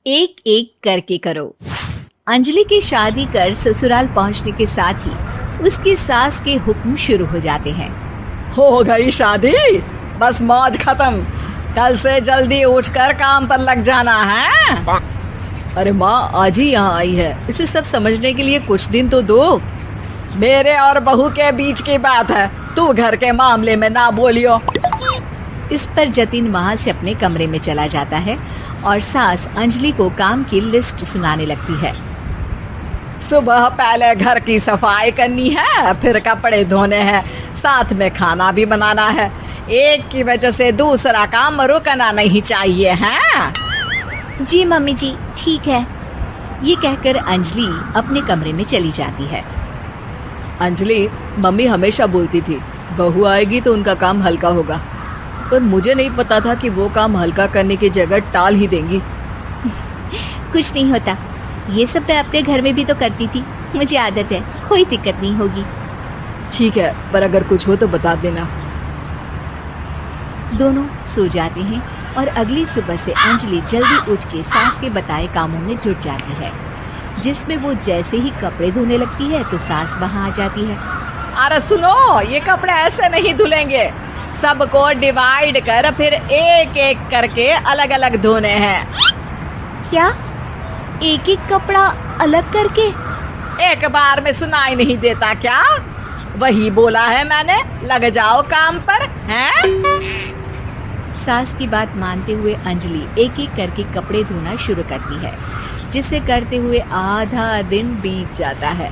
एक एक करके करो। अंजलि की शादी कर ससुराल पहुंचने के साथ ही उसकी सास के हुक्म शुरू हो जाते हैं। हो गई शादी, बस मौज खत्म। कल से जल्दी उठकर काम पर लग जाना है। अरे माँ आज ही यहाँ आई है, इसे सब समझने के लिए कुछ दिन तो दो। मेरे और बहू के बीच की बात है, तू घर के मामले में ना बोलियो। इस पर जतिन वहाँ से अपने कमरे में चला जाता है और सास अंजलि को काम की लिस्ट सुनाने लगती है। सुबह पहले घर की सफाई करनी है, फिर कपड़े धोने हैं, साथ में खाना भी बनाना है। एक की वजह से दूसरा काम रुकना नहीं चाहिए है। जी मम्मी जी ठीक है। ये कहकर अंजलि अपने कमरे में चली जाती है। अंजलि, मम्मी हमेशा बोलती थी बहू आएगी तो उनका काम हल्का होगा, पर मुझे नहीं पता था कि वो काम हल्का करने की जगह टाल ही देंगी। कुछ नहीं होता, ये सब मैं अपने घर में भी तो करती थी, मुझे आदत है, कोई दिक्कत नहीं होगी। ठीक है, पर अगर कुछ हो तो बता देना। दोनों सो जाते हैं और अगली सुबह से अंजलि जल्दी उठ के सास के बताए कामों में जुट जाती है, जिसमें वो जैसे ही कपड़े धोने लगती है तो सास वहाँ आ जाती है। अरे सुनो, ये कपड़े ऐसे नहीं धुलेंगे, सबको डिवाइड कर फिर एक एक करके अलग अलग धोने हैं। क्या एक एक कपड़ा अलग करके? एक बार में सुनाई नहीं देता क्या? वही बोला है मैंने, लग जाओ काम पर हैं? सास की बात मानते हुए अंजलि एक एक करके कपड़े धोना शुरू करती है, जिसे करते हुए आधा दिन बीत जाता है।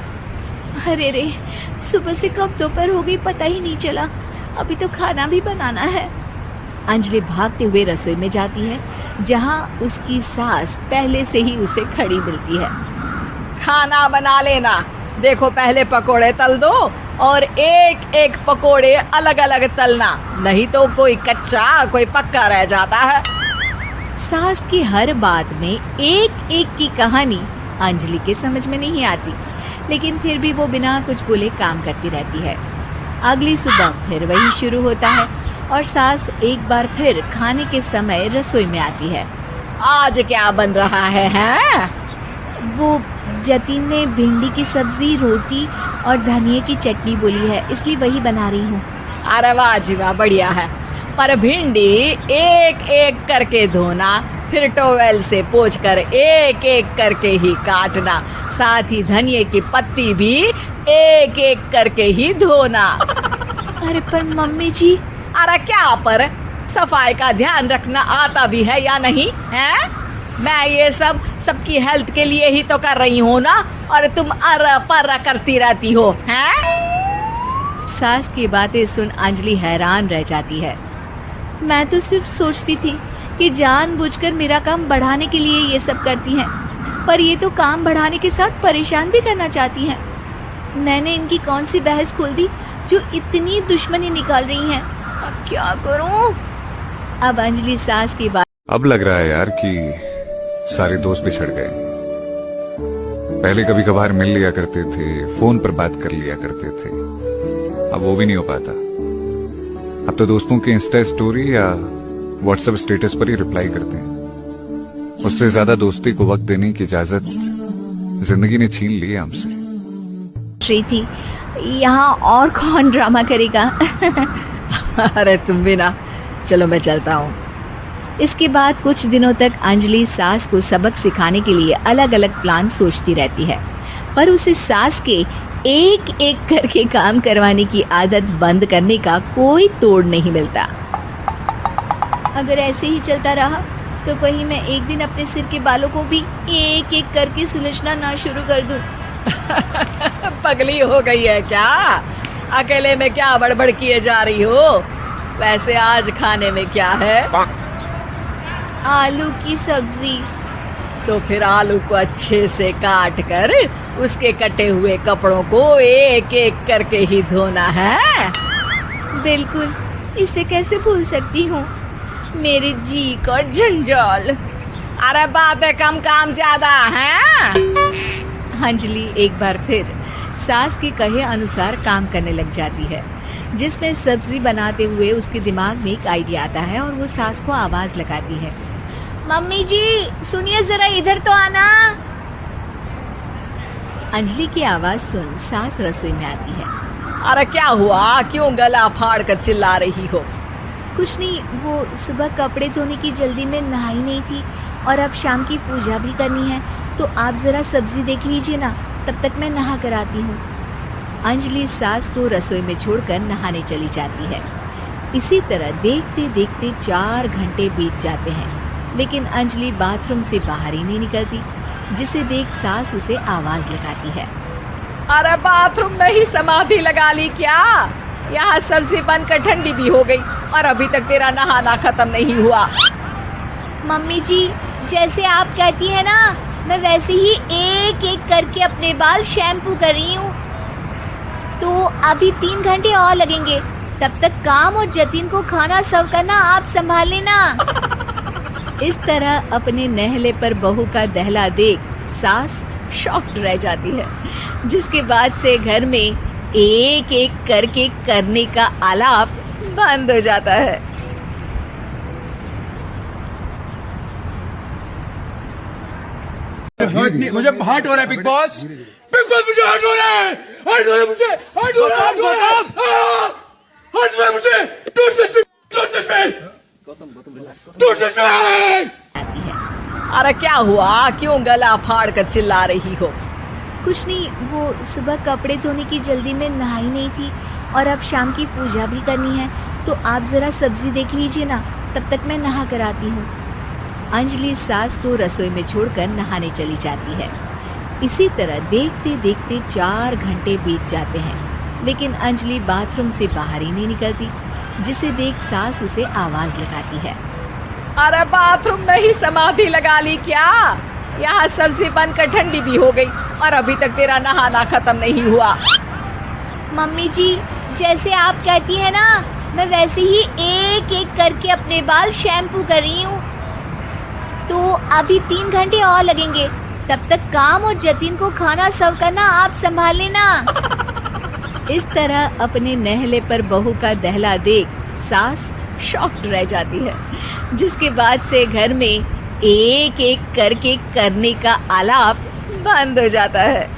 अरे रे, सुबह से कब दोपहर हो गई पता ही नहीं चला, अभी तो खाना भी बनाना है। अंजलि भागते हुए रसोई में जाती है, जहाँ उसकी सास पहले से ही उसे खड़ी मिलती है। खाना बना लेना, देखो पहले पकोड़े तल दो और एक एक पकोड़े अलग अलग तलना, नहीं तो कोई कच्चा कोई पक्का रह जाता है। सास की हर बात में एक एक की कहानी अंजलि के समझ में नहीं आती, लेकिन फिर भी वो बिना कुछ बोले काम करती रहती है। अगली सुबह फिर वही शुरू होता है और सास एक बार फिर खाने के समय रसोई में आती है। आज क्या बन रहा है हैं? वो जतिन ने भिंडी की सब्जी, रोटी और धनिया की चटनी बोली है, इसलिए वही बना रही हूँ। अरे वाह जी वाह, बढ़िया है। पर भिंडी एक एक करके धोना, फिर टोवेल से पोंछकर एक एक करके ही काटना, साथ ही धनिया की पत्ती भी एक एक करके ही धोना। अरे पर मम्मी जी। अरे क्या पर, सफाई का ध्यान रखना आता भी है या नहीं है? मैं ये सब सबकी हेल्थ के लिए ही तो कर रही हूँ ना, और तुम अर पर करती रहती हो हैं? सास की बातें सुन अंजलि हैरान रह जाती है। मैं तो सिर्फ सोचती थी कि जानबूझकर मेरा काम बढ़ाने के लिए ये सब करती हैं, पर ये तो काम बढ़ाने के साथ परेशान भी करना चाहती हैं। मैंने इनकी कौन सी बहस खोल दी जो इतनी दुश्मनी निकाल रही हैं? अब क्या करूं? अब अंजलि सास की बात। अब लग रहा है यार कि सारे दोस्त बिछड़ गए। पहले कभी कभार मिल लिया करते थे, फोन पर बात कर लिया करते थे, अब वो भी नहीं हो पाता। अब तो दोस्तों के इंस्टा स्टोरी या व्हाट्सएप स्टेटस पर ही रिप्लाई करते हैं। उससे ज्यादा दोस्ती को वक्त देने की इजाजत जिंदगी ने छीन ली है हमसे। थी यहाँ और कौन ड्रामा करेगा? अरे तुम भी ना, चलो मैं चलता हूँ। इसके बाद कुछ दिनों तक अंजलि सास को सबक सिखाने के लिए अलग अलग प्लान सोचती रहती है, पर उसे सास के एक एक करके काम करवाने की आदत बंद करने का कोई तोड़ नहीं मिलता। अगर ऐसे ही चलता रहा तो कहीं मैं एक दिन अपने सिर के बालों को भी एक एक करके सुलझना ना शुरू कर दूं। पगली हो गई है क्या? अकेले में क्या बड़बड़ किए जा रही हो? वैसे आज खाने में क्या है? आलू की सब्जी। तो फिर आलू को अच्छे से काट कर उसके कटे हुए कपड़ों को एक एक करके ही धोना है। बिल्कुल, इसे कैसे भूल सकती हूँ, मेरे जी का जंजाल। अरे बातें कम काम ज्यादा हैं। अंजलि एक बार फिर सास के कहे अनुसार काम करने लग जाती है, जिसमें सब्जी बनाते हुए उसके दिमाग में एक आइडिया आता है और वो सास को आवाज लगाती है। मम्मी जी सुनिए जरा इधर तो आना। अंजलि की आवाज सुन सास रसोई में आती है। अरे क्या हुआ, क्यों गला फाड़ कर चिल्ला रही हो? कुछ नहीं, वो सुबह कपड़े धोने की जल्दी में नहाई नहीं थी और अब शाम की पूजा भी करनी है, तो आप जरा सब्जी देख लीजिए ना, तब तक मैं नहा कर आती हूँ। अंजलि सास को रसोई में छोड़कर नहाने चली जाती है। इसी तरह देखते देखते 4 घंटे बीत जाते हैं, लेकिन अंजलि बाथरूम से बाहर ही नहीं निकलती, जिसे देख सास उसे आवाज लगाती है। अरे बाथरूम में ही समाधि लगा ली क्या? यहाँ सब्जी बनकर ठंडी भी हो गई और अभी तक तेरा नहाना खत्म नहीं हुआ। मम्मी जी जैसे आप कहती हैं ना, मैं वैसे ही एक एक करके अपने बाल शैम्पू कर रही हूँ, तो अभी 3 घंटे और लगेंगे, तब तक काम और जतिन को खाना सर्व करना आप संभाल लेना। इस तरह अपने नहले पर बहू का दहला देख सास शॉक्ड रह जाती है, जिसके बाद से घर में एक एक करके करने का आलाप बंद हो जाता है। मुझे हर्ट हो रहा है बिग बॉस, मुझे हर्ट हो रहा है, हर्ट हो रहा है मुझे, हर्ट हो रहा है, हर्ट हो रहा है, हर्ट हो रहा है मुझे, don't touch me, don't touch me, don't touch me. आती है। अरे क्या हुआ, क्यों गला फाड़ कर चिल्ला रही हो? कुछ नहीं, वो सुबह कपड़े धोने की जल्दी में नहाई नहीं थी और अब शाम की पूजा भी करनी है, तो आप जरा सब्जी देख लीजिए ना, तब तक मैं नहा कर आती हूँ। अंजलि सास को रसोई में छोड़कर नहाने चली जाती है। इसी तरह देखते देखते 4 घंटे बीत जाते हैं, लेकिन अंजलि बाथरूम से बाहर ही नहीं निकलती, जिसे देख सास उसे आवाज लगाती है। अरे बाथरूम में ही समाधि लगा ली क्या? यहाँ सब्जी बनकर ठंडी भी हो गई और अभी तक तेरा नहाना खत्म नहीं हुआ। मम्मी जी जैसे आप कहती हैं ना, मैं वैसे ही एक एक करके अपने बाल शैम्पू कर रही हूँ, तो अभी 3 घंटे और लगेंगे, तब तक काम और जतिन को खाना सर्व करना आप संभाल लेना। इस तरह अपने नहले पर बहू का दहला देख सास शॉक्ड रह जाती है, जिसके बाद से घर में एक एक करके करने का आलाप बंद हो जाता है।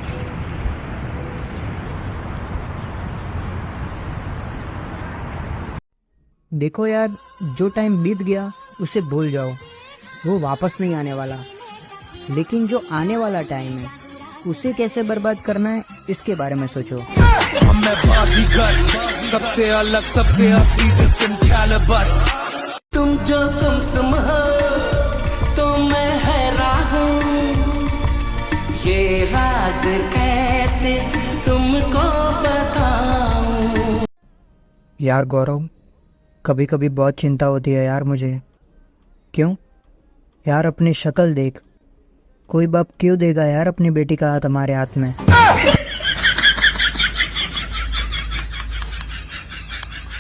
देखो यार, जो टाइम बीत गया उसे भूल जाओ, वो वापस नहीं आने वाला। लेकिन जो आने वाला टाइम है उसे कैसे बर्बाद करना है, इसके बारे में सोचो। सबसे अलग, सबसे असली, डिफरेंट कैलिबर। तुम जो तुम हो तो मैं हैरान हूँ, ये राज कैसे तुमको बताऊं। यार गौरव, कभी कभी बहुत चिंता होती है यार मुझे। क्यों यार, अपनी शक्ल देख, कोई बाप क्यों देगा यार अपनी बेटी का हाथ हमारे हाथ में।